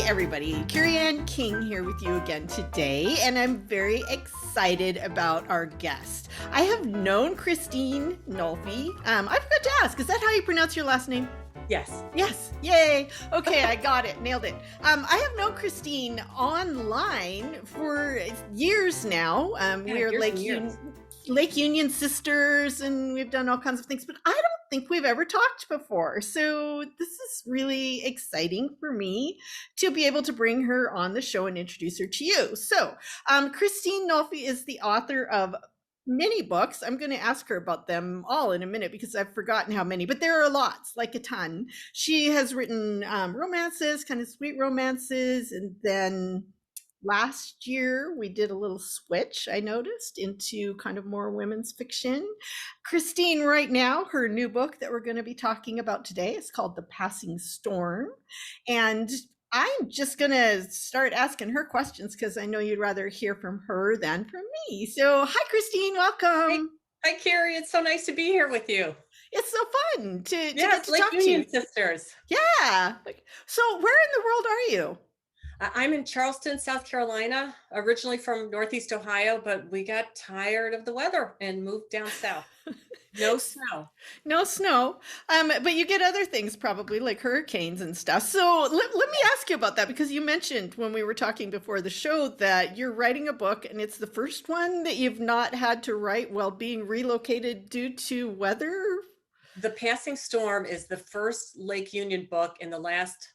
everybody, Carrie Ann King here with you again today, and I'm very excited about our guest. I have known Christine Nolfi. I forgot to ask, is that how you pronounce your last name? Yes. Yes. Yay. Okay, I got it. Nailed it. I have known Christine online for years now. We're Lake Union sisters, and we've done all kinds of things, but I don't think we've ever talked before. So this is really exciting for me to be able to bring her on the show and introduce her to you. So Christine Nolfi is the author of many books. I'm going to ask her about them all in a minute because I've forgotten how many, but there are lots, like a ton. She has written romances, kind of sweet romances, and then last year we did a little switch, I noticed, into kind of more women's fiction. Christine, right now, her new book that we're going to be talking about today is called The Passing Storm. And I'm just going to start asking her questions because I know you'd rather hear from her than from me. So, hi, Christine. Welcome. Hi, Carrie. It's so nice to be here with you. It's so fun to get to talk to you. Sisters. Yeah. So, where in the world are you? I'm in Charleston, South Carolina, originally from Northeast Ohio, but we got tired of the weather and moved down south. No snow. No snow. But you get other things probably like hurricanes and stuff. So let me ask you about that, because you mentioned when we were talking before the show that you're writing a book and it's the first one that you've not had to write while being relocated due to weather. The Passing Storm is the first Lake Union book in the last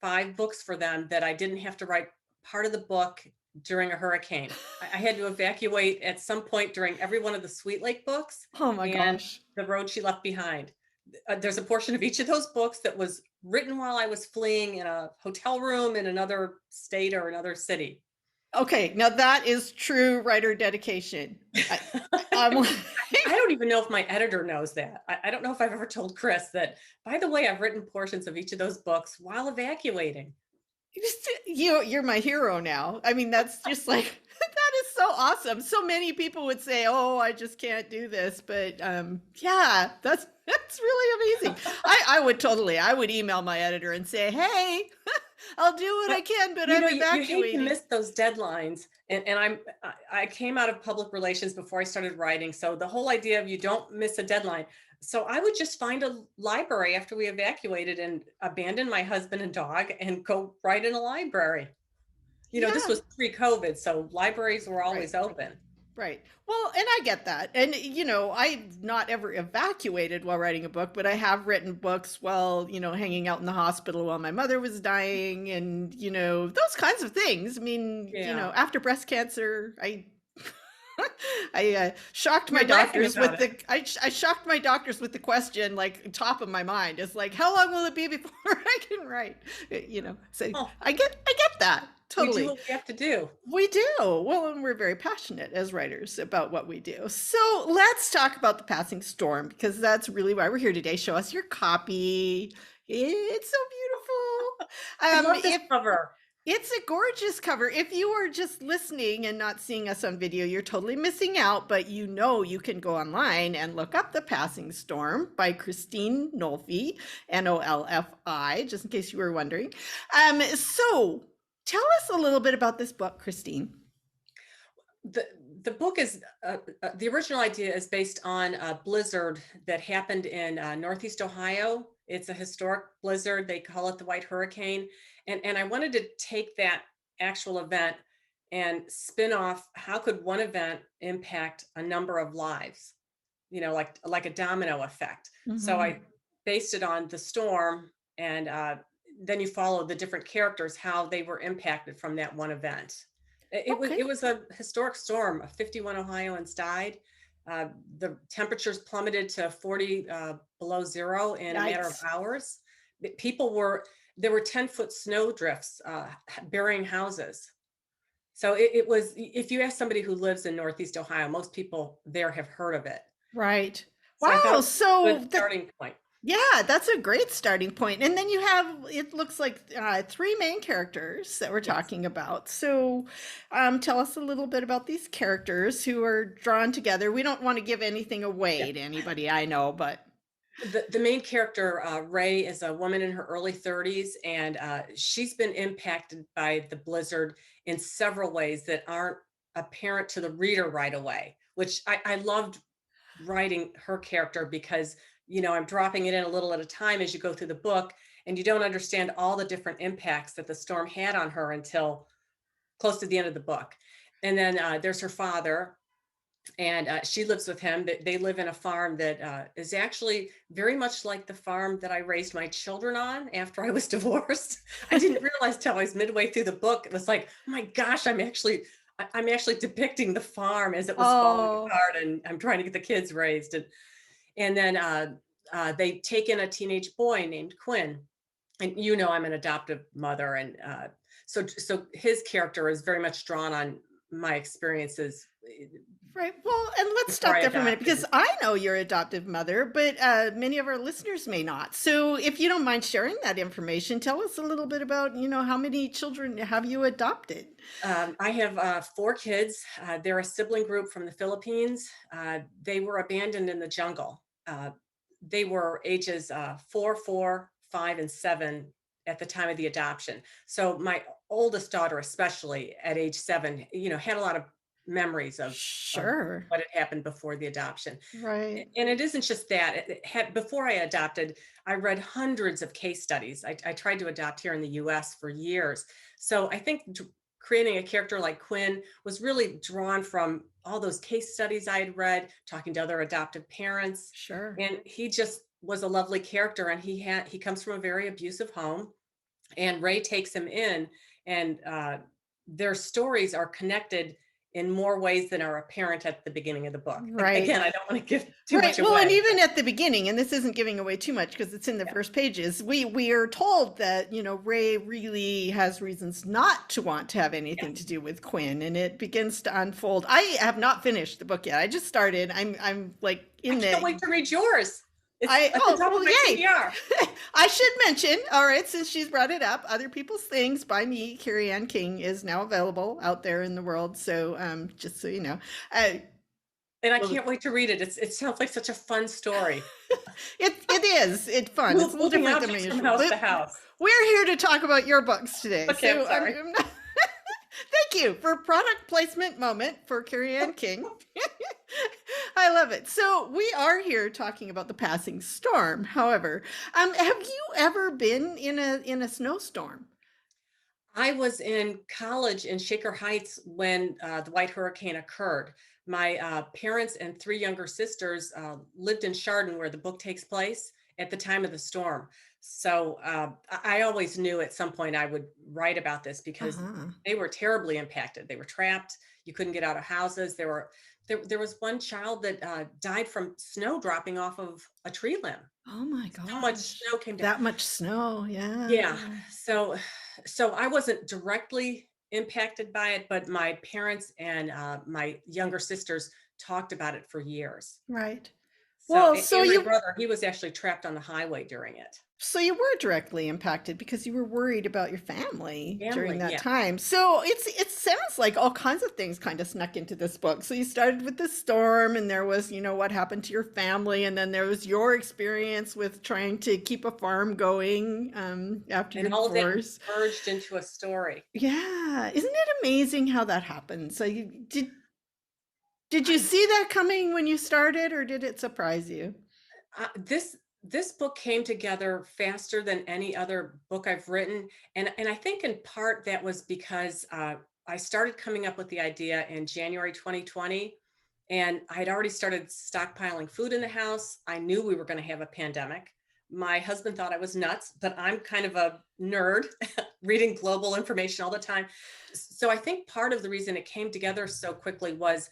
5 books for them that I didn't have to write part of the book during a hurricane. I had to evacuate at some point during every one of the Sweet Lake books. Oh my gosh. The Road She Left Behind. There's a portion of each of those books that was written while I was fleeing in a hotel room in another state or another city. Okay, now that is true writer dedication. I don't even know if my editor knows that. I don't know if I've ever told Chris that, by the way, I've written portions of each of those books while evacuating. You're my hero now. I mean, that's just like, that is so awesome. So many people would say, oh, I just can't do this. But yeah, that's really amazing. I would email my editor and say, hey, I'll do what I can, but I'm evacuating. You hate to miss those deadlines. And I came out of public relations before I started writing. So the whole idea of you don't miss a deadline. So I would just find a library after we evacuated and abandon my husband and dog and go write in a library. This was pre-COVID, so libraries were always open. Right. Well, and I get that. And, I've not ever evacuated while writing a book, but I have written books while, hanging out in the hospital while my mother was dying and, those kinds of things. I mean, after breast cancer, I shocked my doctors with I shocked my doctors with the question, like, top of my mind. It's like, how long will it be before I can write? So I get that. Totally. We do what we have to do. We do. Well, and we're very passionate as writers about what we do. So let's talk about The Passing Storm, because that's really why we're here today. Show us your copy. It's so beautiful. I love this cover. It's a gorgeous cover. If you are just listening and not seeing us on video, you're totally missing out, but you can go online and look up The Passing Storm by Christine Nolfi, Nolfi, just in case you were wondering. So tell us a little bit about this book, Christine. The book is, the original idea is based on a blizzard that happened in Northeast Ohio. It's a historic blizzard. They call it the White Hurricane. And I wanted to take that actual event and spin off how could one event impact a number of lives, like a domino effect. Mm-hmm. So I based it on the storm, and then you follow the different characters, how they were impacted from that one event. It was a historic storm. 51 Ohioans died. The temperatures plummeted to 40 below zero in a matter of hours. There were 10-foot snow drifts burying houses. So it was, if you ask somebody who lives in Northeast Ohio, most people there have heard of it. Right. Wow. So the starting point. Yeah, that's a great starting point. And then you have, it looks like 3 main characters that we're talking about. So tell us a little bit about these characters who are drawn together. We don't want to give anything away to anybody I know, but. The main character, Ray, is a woman in her early 30s, and she's been impacted by the blizzard in several ways that aren't apparent to the reader right away, which I loved writing her character because, I'm dropping it in a little at a time as you go through the book, and you don't understand all the different impacts that the storm had on her until close to the end of the book. And then there's her father, and she lives with him. They live in a farm that is actually very much like the farm that I raised my children on after I was divorced. I didn't realize till I was midway through the book. It was like, oh my gosh, I'm actually depicting the farm as it was falling Oh, apart, and I'm trying to get the kids raised. And then they take in a teenage boy named Quinn, and I'm an adoptive mother, and so his character is very much drawn on my experiences right. Well, and let's before stop I there for a minute adopted. because I know your adoptive mother, but many of our listeners may not. So if you don't mind sharing that information, tell us a little bit about, how many children have you adopted? I have 4 kids. They're a sibling group from the Philippines. They were abandoned in the jungle. They were ages 4, 5, and 7 at the time of the adoption. So my oldest daughter, especially at age 7, had a lot of memories of Sure. what had happened before the adoption. Right. And it isn't just that. Before I adopted, I read hundreds of case studies. I tried to adopt here in the US for years. So I think creating a character like Quinn was really drawn from all those case studies I had read, talking to other adoptive parents. Sure. And he just was a lovely character. And he comes from a very abusive home. And Ray takes him in, and their stories are connected in more ways than are apparent at the beginning of the book. Right. Again, I don't want to give too Right. much Well, and away. even at the beginning, and this isn't giving away too much because it's in the Yeah, first pages, we are told that, Ray really has reasons not to want to have yeah. anything to do with Quinn, and it begins to unfold. I have not finished the book yet. I just started. I'm like I in can't wait the to read yours. It's I at the oh top of well my yay. TBR. I should mention, all right, since she's brought it up, Other People's Things by me, Carrie Ann King, is now available out there in the world. So just so you know. Uh, And I well, can't wait to read it. It sounds like such a fun story. it is. It's fun. It's a little Moving different than my objects from usual. house to But house. we're here to talk about your books today. Okay, I'm So sorry. I'm not thank you for product placement moment for Carrie Ann King. I love it. So we are here talking about the passing storm. However, have you ever been in a snowstorm? I was in college in Shaker Heights when the White Hurricane occurred. My parents and 3 younger sisters lived in Chardon, where the book takes place, at the time of the storm. So I always knew at some point I would write about this because Uh-huh. they were terribly impacted. They were trapped. You couldn't get out of houses. There was one child that died from snow dropping off of a tree limb. Oh my So much gosh. snow came down. That much snow. Yeah. Yeah. So I wasn't directly impacted by it, but my parents and my younger sisters talked about it for years. Right. So Well, so and my you brother, he was actually trapped on the highway during it. So you were directly impacted because you were worried about your family during Family, that yeah. time. So it sounds like all kinds of things kind of snuck into this book. So you started with the storm, and there was, what happened to your family, and then there was your experience with trying to keep a farm going after your And all of that divorce. merged into a story. Yeah, isn't it amazing how that happened? So did you I see that coming when you started, or did it surprise you? This book came together faster than any other book I've written, and I think in part that was because I started coming up with the idea in January 2020, and I had already started stockpiling food in the house. I knew we were going to have a pandemic. My husband thought I was nuts, but I'm kind of a nerd, reading global information all the time. So I think part of the reason it came together so quickly was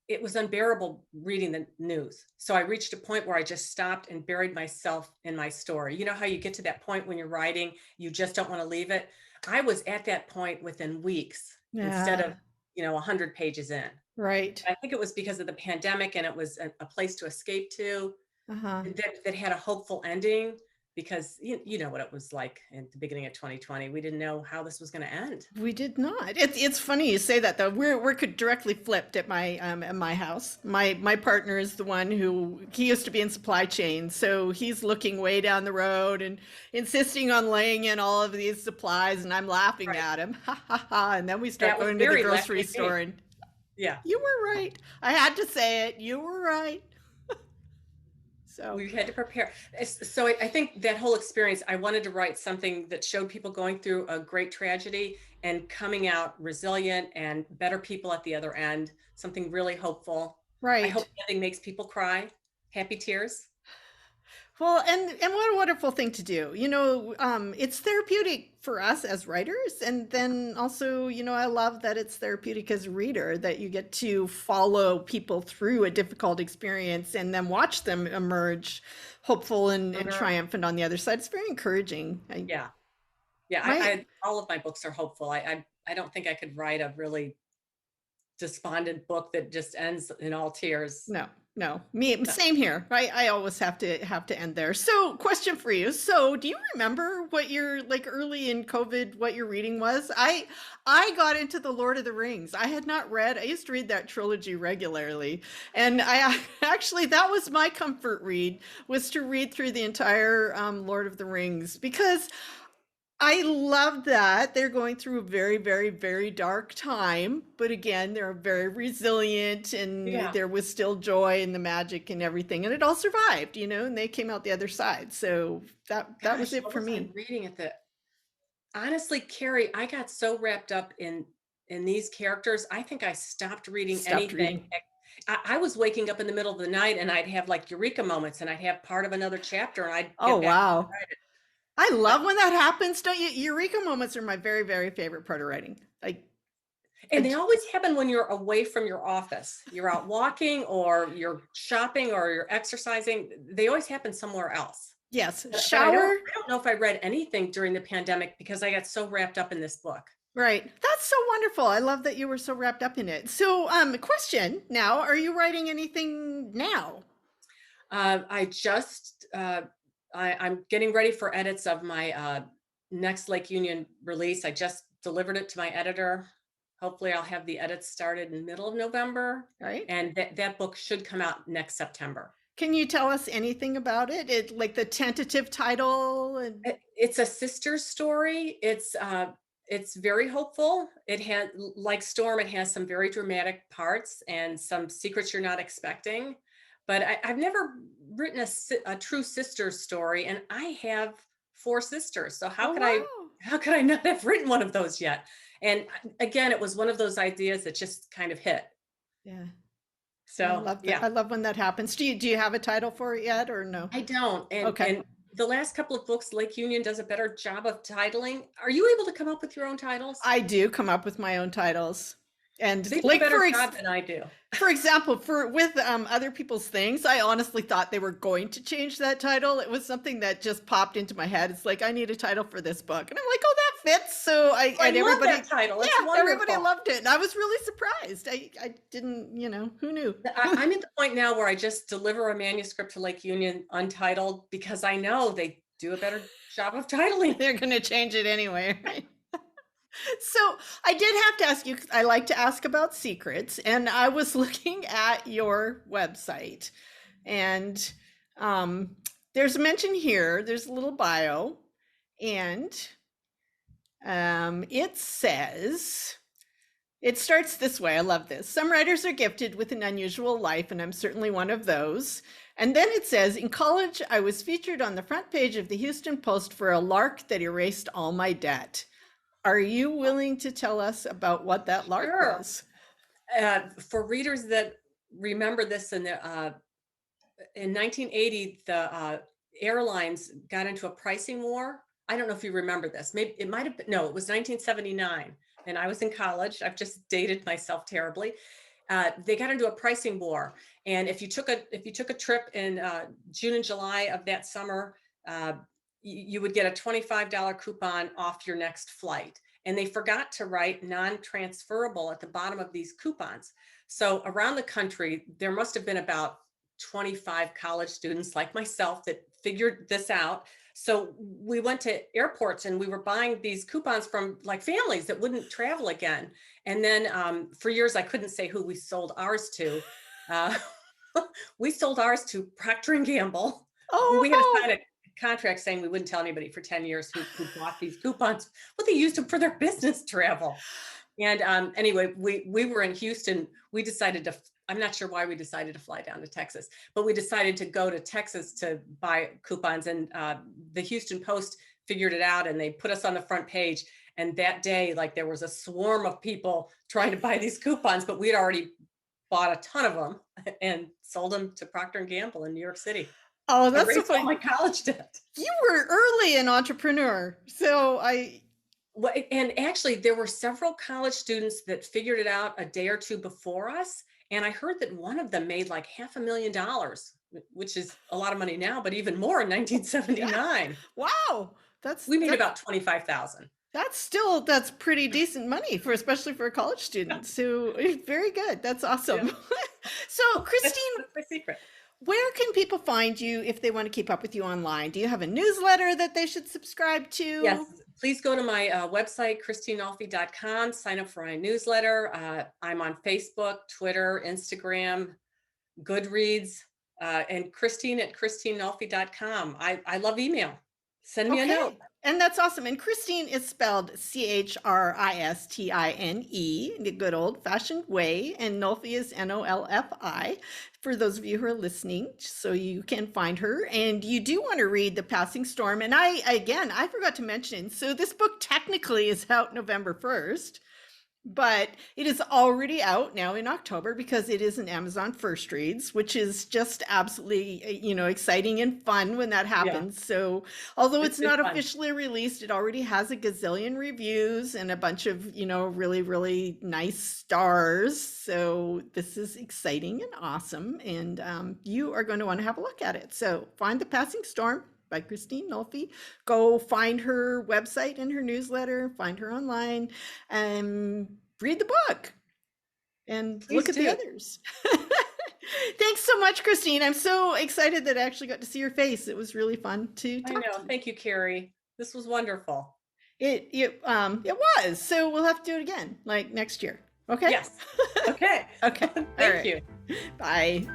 it was unbearable reading the news. So I reached a point where I just stopped and buried myself in my story. You know how you get to that point when you're writing, you just don't want to leave it? I was at that point within weeks instead of, Yeah, 100 pages in. right. I think it was because of the pandemic, and it was a place to escape to Uh-huh. that had a hopeful ending. because you know what it was like at the beginning of 2020. We didn't know how this was going to end. We did not. It's funny you say that though. We're directly flipped at my house. My partner is the one who he used to be in supply chain, so he's looking way down the road and insisting on laying in all of these supplies, and I'm laughing Right. at him, ha ha ha. And then we start That was going to the very grocery laughing at me. store, and Yeah. you were right. I had to say it. You were right. So We had to prepare. So I think that whole experience, I wanted to write something that showed people going through a great tragedy and coming out resilient and better people at the other end, something really hopeful. I hope right. the ending makes people cry, happy tears. Well, and what a wonderful thing to do. It's therapeutic for us as writers, and then also, I love that it's therapeutic as a reader, that you get to follow people through a difficult experience and then watch them emerge hopeful and Sure. triumphant on the other side. It's very encouraging. Yeah. Yeah. My All of my books are hopeful. I don't think I could write a really despondent book that just ends in all tears. No, no, me No. same here. I always have to end there. So, question for you. So, do you remember what your like early in COVID what your reading was? I got into the Lord of the Rings. I had not read. I used to read that trilogy regularly, and I actually that was my comfort read, was to read through the entire Lord of the Rings, because I love that they're going through a very, very, very dark time, but again, they're very resilient, and Yeah. there was still joy and the magic and everything, and it all survived, and they came out the other side. So that was Gosh, it what for was I me. reading at the honestly, Carrie, I got so wrapped up in these characters. I think I stopped reading Stopped anything. reading. I was waking up in the middle of the night and I'd have like Eureka moments and I'd have part of another chapter and I'd Oh get back. wow. I I, love when that happens, don't you? Eureka moments are my very, very favorite part of writing. and I they always happen when you're away from your office. You're out walking or you're shopping or you're exercising. They always happen somewhere else. yes, But I don't shower. I don't know if I read anything during the pandemic because I got so wrapped up in this book. Right. That's so wonderful. I love that you were so wrapped up in it. So, question now, are you writing anything now? I just I'm getting ready for edits of my next Lake Union release. I just delivered it to my editor. Hopefully, I'll have the edits started in middle of November, Right? and that book should come out next September. Can you tell us anything about it? It like the tentative title and It's a sister story. It's very hopeful. It has, like Storm, it has some very dramatic parts and some secrets you're not expecting. But I've never written a true sister story, and I have four sisters. So oh wow. how could I not have written one of those yet? And again, it was one of those ideas that just kind of hit. Yeah. I So love that. yeah. I love when that happens. Do you have a title for it yet or no? I don't. Okay. And the last couple of books, Lake Union does a better job of titling. Are you able to come up with your own titles? I do come up with my own titles. And They do a like better job than I do. for example, for with other people's things, I honestly thought they were going to change that title. It was something that just popped into my head. It's like, I need a title for this book, and I'm like, oh, that fits. So I and love everybody, that title. It's yeah, everybody wonderful. loved it, and I was really surprised. I didn't, who knew? I'm at the point now where I just deliver a manuscript to Lake Union untitled because I know they do a better job of titling. They're going to change it anyway, right? So I did have to ask you, 'cause I like to ask about secrets, and I was looking at your website, and um, there's a mention here. There's a little bio, and it says. It starts this way. I love this. Some writers are gifted with an unusual life, and I'm certainly one of those. And then it says, in college, I was featured on the front page of the Houston Post for a lark that erased all my debt. Are you willing to tell us about what that lark Sure. was? For readers that remember this in 1980, the airlines got into a pricing war. I don't know if you remember this. Maybe it might have been, no, it was 1979. And I was in college. I've just dated myself terribly. They got into a pricing war. And if you took a trip in June and July of that summer, you would get a $25 coupon off your next flight. And they forgot to write non-transferable at the bottom of these coupons. So around the country, there must have been about 25 college students like myself that figured this out. So we went to airports and we were buying these coupons from like families that wouldn't travel again. And then for years, I couldn't say who we sold ours to. Uh, we sold ours to Procter and Gamble. We had to Oh, sign a contract saying we wouldn't tell anybody for 10 years who bought these coupons, but they used them for their business travel. And anyway, we were in Houston. We decided to, I'm not sure why we decided to fly down to Texas, but we decided to go to Texas to buy coupons. And the Houston Post figured it out and they put us on the front page. And that day, like there was a swarm of people trying to buy these coupons, but we'd already bought a ton of them and sold them to Procter and Gamble in New York City. oh, I that's so raised all funny. my college debt. You were early an entrepreneur. So Well, and actually, there were several college students that figured it out a day or two before us. And I heard that one of them made like $500,000, which is a lot of money now, but even more in 1979. wow, We made about 25,000. that's pretty decent money especially for a college student. So very good. That's awesome. Yeah. So Christine, That's my secret. where can people find you if they want to keep up with you online? Do you have a newsletter that they should subscribe to? Yes, please go to my website, christinenolfi.com, sign up for my newsletter. I'm on Facebook, Twitter, Instagram, Goodreads, and Christine at christinenolfi.com. I love email. Send me a note. And that's awesome. And Christine is spelled Christine, the good old fashioned way. And Nolfi is Nolfi for those of you who are listening, so you can find her. And you do want to read The Passing Storm. And I forgot to mention, so this book technically is out November 1st. But it is already out now in October because it is an Amazon First Reads, which is just absolutely, exciting and fun when that happens. Yeah. So although it's not officially released, it already has a gazillion reviews and a bunch of, really, really nice stars. So this is exciting and awesome. And you are going to want to have a look at it. So find The Passing Storm by Christine Nolfi. Go find her website and her newsletter, find her online, and read the book and please look at the others. Thanks so much, Christine. I'm so excited that I actually got to see your face. It was really fun to talk. I know. Thank you, Carrie. This was wonderful. It was. So we'll have to do it again, like next year. Okay? Yes. Okay. Okay. Thank you. Bye.